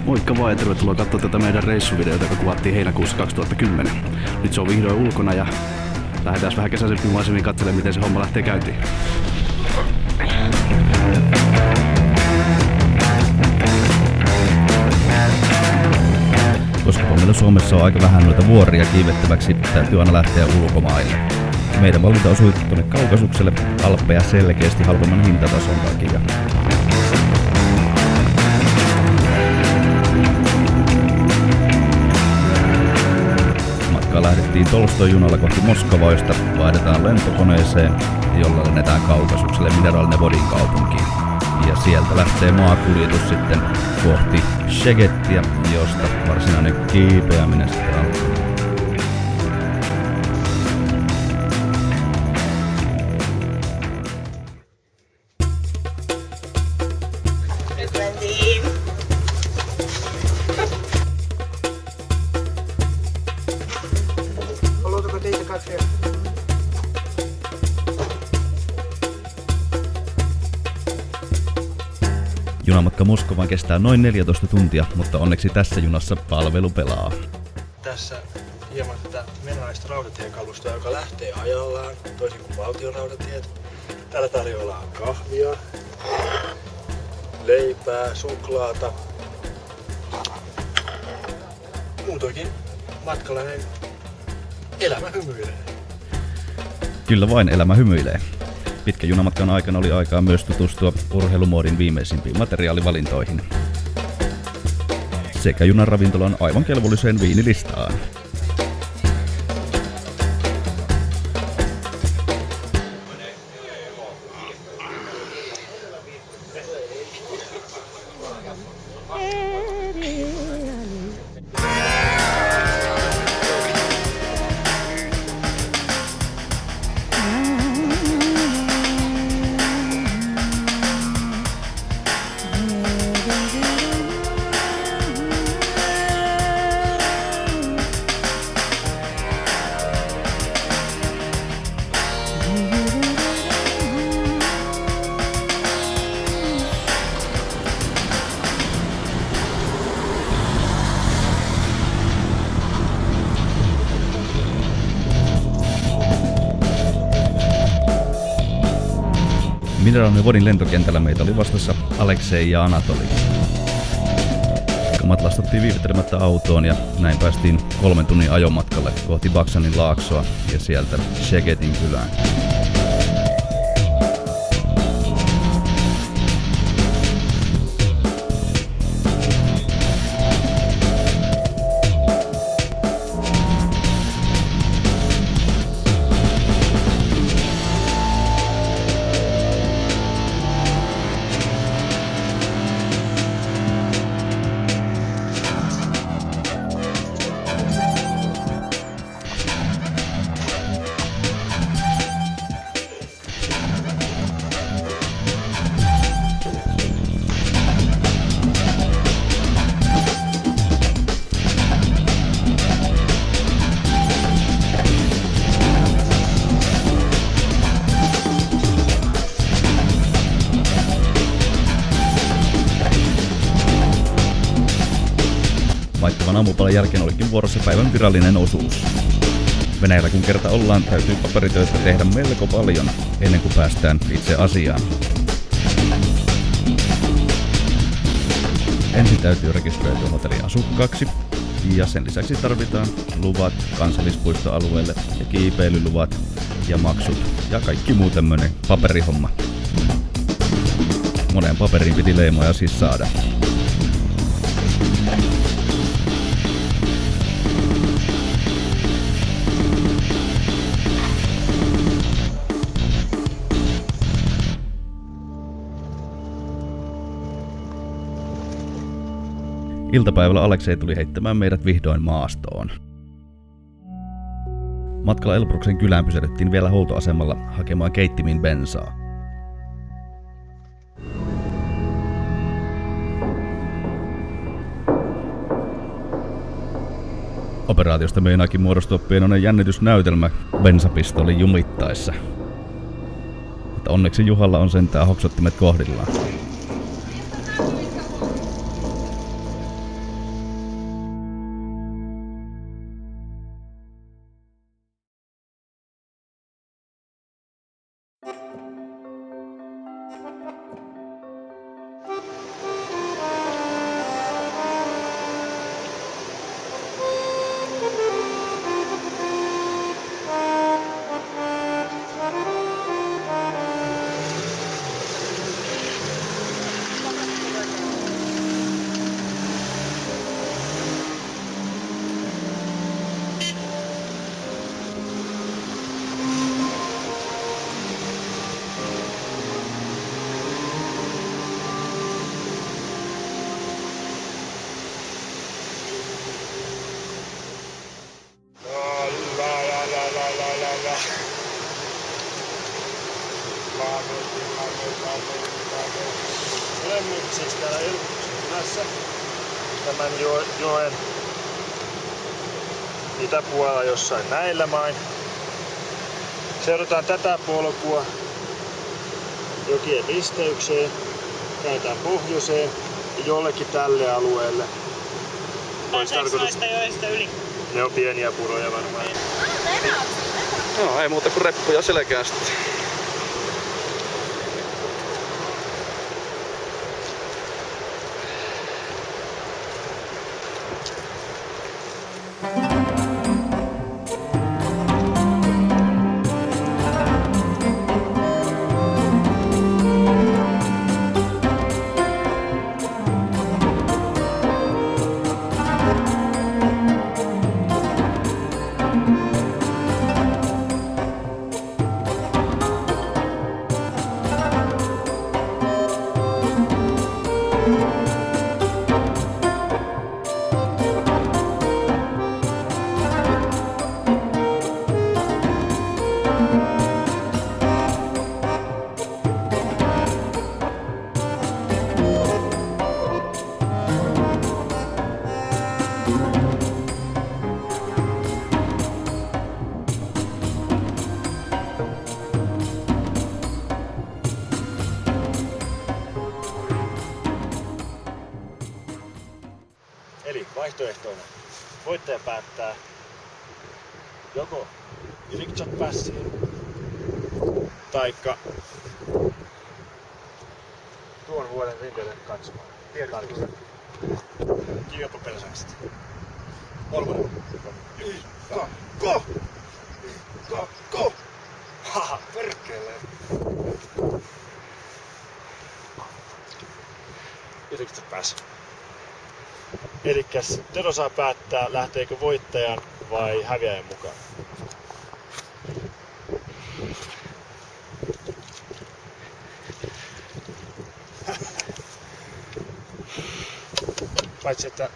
Moikka vaan ja tervetuloa katsoa tätä meidän reissuvideota, joka kuvattiin heinäkuussa 2010. Nyt se on vihdoin ulkona ja lähdetään vähän kesäisemmin maisemmin katselemaan, miten se homma lähtee käyntiin. Koska meillä Suomessa on aika vähän noita vuoria kiivettäväksi, täytyy aina lähteä ulkomaille. Meidän valinta osui tuonne Kaukasukselle Alppeja selkeästi halvemman hintatason takia. Lähdettiin Tolstoin junalla kohti Moskovaa, josta vaihdetaan lentokoneeseen, jolla lennetään Kaukasukselle Mineralne Vodin kaupunkiin. Ja sieltä lähtee maakuljetus sitten kohti Szegedtiä, josta varsinainen kiipeäminen sitten alkaa. Junamatka Moskovaan kestää noin 14 tuntia, mutta onneksi tässä junassa palvelu pelaa. Tässä hieman tätä venäläistä rautatiekalustoa, joka lähtee ajallaan, toisin kuin valtion rautatiet. Täällä tarjoillaan kahvia, leipää, suklaata. Muutoinkin matkalainen elämä hymyilee. Kyllä vain, elämä hymyilee. Pitkän junamatkan aikana oli aikaa myös tutustua urheilumoodin viimeisimpiin materiaalivalintoihin. Sekä junan ravintolan aivan kelvolliseen viinilistaan. Mineralne Vodin lentokentällä meitä oli vastassa Aleksei ja Anatoli. Kamat lastattiin viivyttelemättä autoon ja näin päästiin 3 tunnin ajomatkalle kohti Baksanin laaksoa ja sieltä Szegedin kylään. Maittavan aamupalan jälkeen olikin vuorossa päivän virallinen osuus. Venäjällä kun kerta ollaan, täytyy paperitöitä tehdä melko paljon ennen kuin päästään itse asiaan. Ensin täytyy rekisteröityä hotellin asukkaaksi ja sen lisäksi tarvitaan luvat kansallispuistoalueelle ja kiipeilyluvat ja maksut ja kaikki muu tämmönen paperihomma. Moneen paperiin piti leimoja siis saada. Iltapäivällä Aleksei tuli heittämään meidät vihdoin maastoon. Matkalla Elbruksen kylään pysähdyttiin vielä huoltoasemalla hakemaan keittimiin bensaa. Operaatiosta meinaakin muodostua pienoinen jännitysnäytelmä bensapistolin jumittaessa. Mutta onneksi Juhalla on sentään hoksottimet kohdillaan. Olemme nyt siis täällä Elbruksen kylässä tämän joen itäpuolella jossain näillä main. Seurataan tätä polkua jokien risteykseen, käydään pohjoiseen ja jollekin tälle alueelle. Pääseekö näistä joista yli? Ne on pieniä puroja varmaan. No ei muuta kuin reppuja selkään sitten. Eli vaihtoehtoina voittaja päättää joko Irikchat Passiin taikka tuon vuoden rinteelle katsomaan. Tarkistaa. Kiiopapelsakset. Kolmonen. Go! Haha, perkele. Irikchat Pass. Elikkäs Tero saa päättää, lähteekö voittajan vai häviäjän mukaan. Paitsi että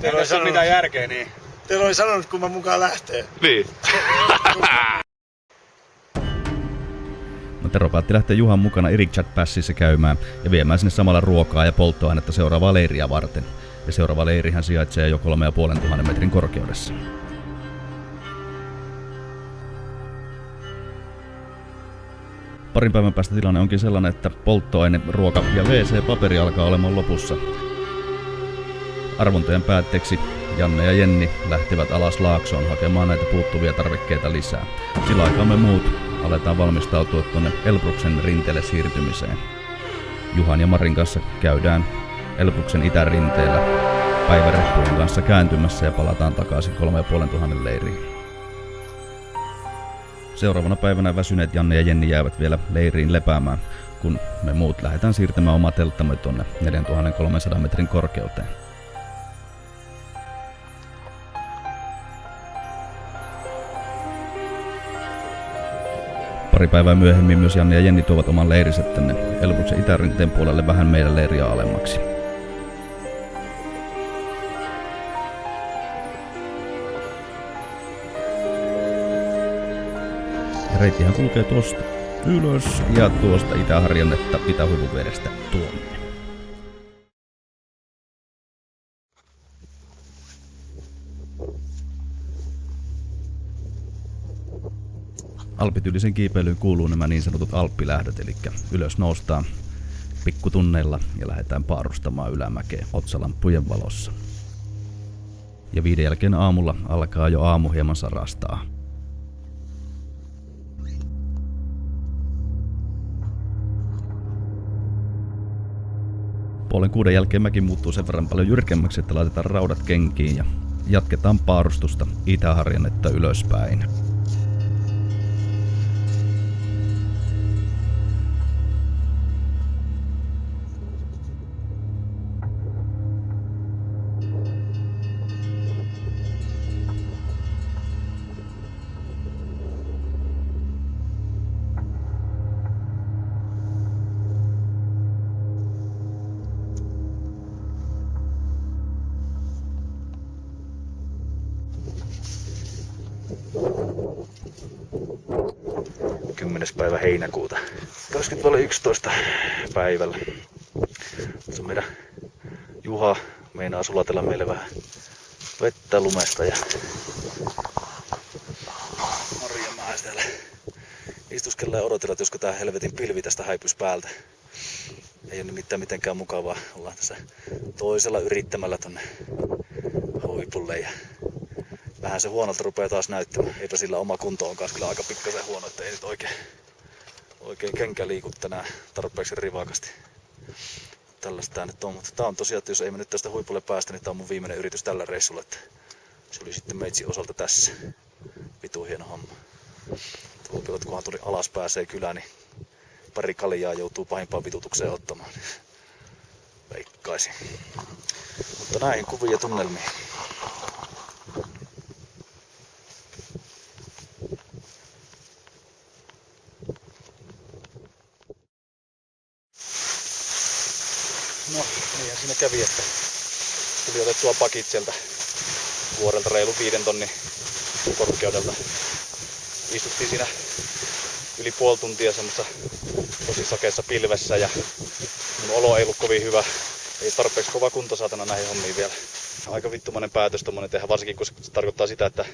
Tero ei sanonut mitään järkeä, niin Tero ei sanonut, kun mä mukaan lähtee. Niin. Tero päätti lähteä Juhan mukana Irikchat Passissa käymään ja viemään sinne samalla ruokaa ja polttoainetta seuraavaa leiriä varten. Ja seuraava leirihän sijaitsee jo 3500 metrin korkeudessa. Parin päivän päästä tilanne onkin sellainen, että polttoaine, ruoka ja WC-paperi alkaa olemaan lopussa. Arvontojen päätteeksi Janne ja Jenni lähtivät alas Laaksoon hakemaan näitä puuttuvia tarvikkeita lisää. Sillä aikaa me muut aletaan valmistautua tuonne Elbruksen rinteelle siirtymiseen. Juhan ja Marin kanssa käydään Elbruksen itärinteellä päiväreppujen kanssa kääntymässä ja palataan takaisin 3500 leiriin. Seuraavana päivänä väsyneet Janne ja Jenni jäävät vielä leiriin lepäämään, kun me muut lähdetään siirtämään oma telttamme tuonne 4300 metrin korkeuteen. Pari päivää myöhemmin myös Janne ja Jenni tuovat oman leirinsä tänne Elbruksen itärinteen puolelle vähän meidän leiriä alemmaksi. Reittihän kulkee tuosta ylös ja tuosta Itä-Harjannetta itähuipun vierestä tuonne. Alppityylisen kiipeilyyn kuuluu nämä niin sanotut alppilähdöt, eli ylös noustaan pikkutunneilla ja lähdetään paarustamaan ylämäkeen otsalampujen valossa. Ja 5 jälkeen aamulla alkaa jo aamu hieman sarastaa. Puolen 6 jälkeen mäki muuttuu sen verran paljon jyrkemmäksi, että laitetaan raudat kenkiin ja jatketaan paarustusta Itä-Harjannetta ylöspäin. Päivä heinäkuuta. Tässäkin tuolla 11 päivällä. Se on meidän Juha meinaa sulatella meille vähän vettä lumesta ja Marjamäessä täällä istuskellaan ja odotellaan, että josko tää helvetin pilvi tästä häipys päältä. Ei ole nimittäin mitenkään mukavaa. Ollaan tässä toisella yrittämällä tonne huipulle ja vähän se huonolta rupeaa taas näyttämään. Eipä sillä oma kunto on kanssa kyllä aika pikkasen huono, että ei nyt oikein kenkä liiku tänään tarpeeksi rivakasti. Tällaista tää nyt on, mutta tää on tosiaan, että jos ei me nyt tästä huipulle päästä, niin tää on mun viimeinen yritys tällä reissulla, että se oli sitten meitsin osalta tässä. Vitu hieno homma. Huipilla, että kunhan tuli alas pääsee kylään, niin pari kaljaa joutuu pahimpaan vitutukseen ottamaan. Veikkaisin. Mutta näihin kuviin ja tunnelmiin. No, niinhän siinä kävi, että tuli otettua pakit sieltä vuorelta reilu 5 tonnin korkeudelta. Istuttiin siinä yli puoli tuntia semmoista tosi sakeessa pilvessä ja mun olo ei ollut kovin hyvä. Ei tarpeeksi kova kunto saatana näihin hommiin vielä. Aika vittumainen päätös tommonen tehdä, varsinkin kun se tarkoittaa sitä, että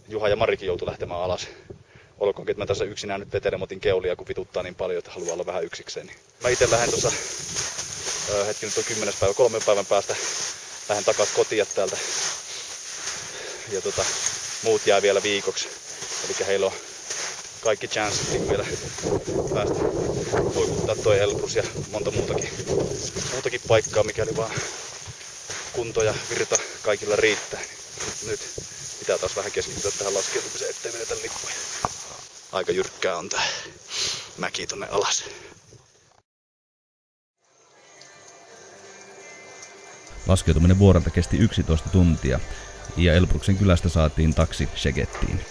Juha ja Marikin joutuu lähtemään alas. Olkoonkin, että mä tässä yksinään nyt vetelen, otin keulia, kun vituttaa niin paljon, että haluaa olla vähän yksikseen. Mä ite lähden tuossa hetki nyt on 10 päivä, 3 päivän päästä lähden takas kotiin täältä. Ja muut jää vielä viikoksi. Eli heillä on kaikki chanssit vielä päästä poikuttaa toi Elbrus ja monta muutakin paikkaa, mikäli vaan kunto ja virta kaikilla riittää. Nyt pitää taas vähän keskittyä tähän laskeutumiseen, ettei menetä lippuja. Aika jyrkkää on tää mäki tonne alas. Laskeutuminen vuorelta kesti 11 tuntia ja Elbruksen kylästä saatiin taksi Szegettiin.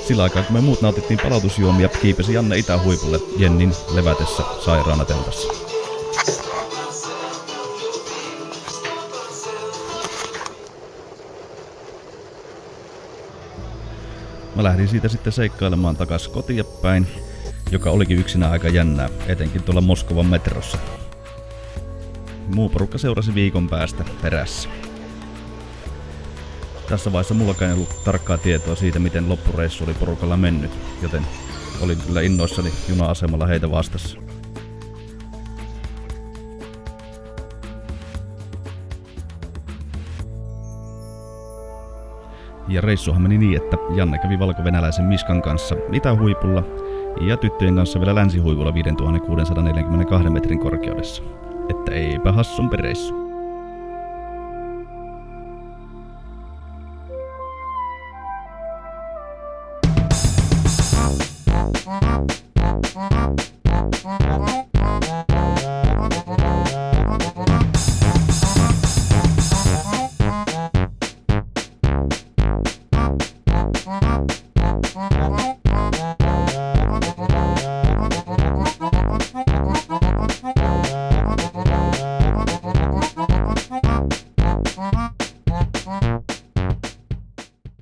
Sillä aikaa kun me muut nautittiin palautusjuomia, kiipesi Janne itähuipulle Jennin levätessä sairaana teltassa. Mä lähdin siitä sitten seikkailemaan takas kotiin päin, joka olikin yksinään aika jännää, etenkin tuolla Moskovan metrossa. Muu porukka seurasi viikon päästä perässä. Tässä vaiheessa mullakaan ei ollut tarkkaa tietoa siitä, miten loppureissu oli porukalla mennyt, joten olin kyllä innoissani juna-asemalla heitä vastassa. Ja reissuhan meni niin, että Janne kävi valko-venäläisen Miskan kanssa itähuipulla ja tyttöjen kanssa vielä länsihuipulla 5642 metrin korkeudessa. Että eipä hassumpi reissu.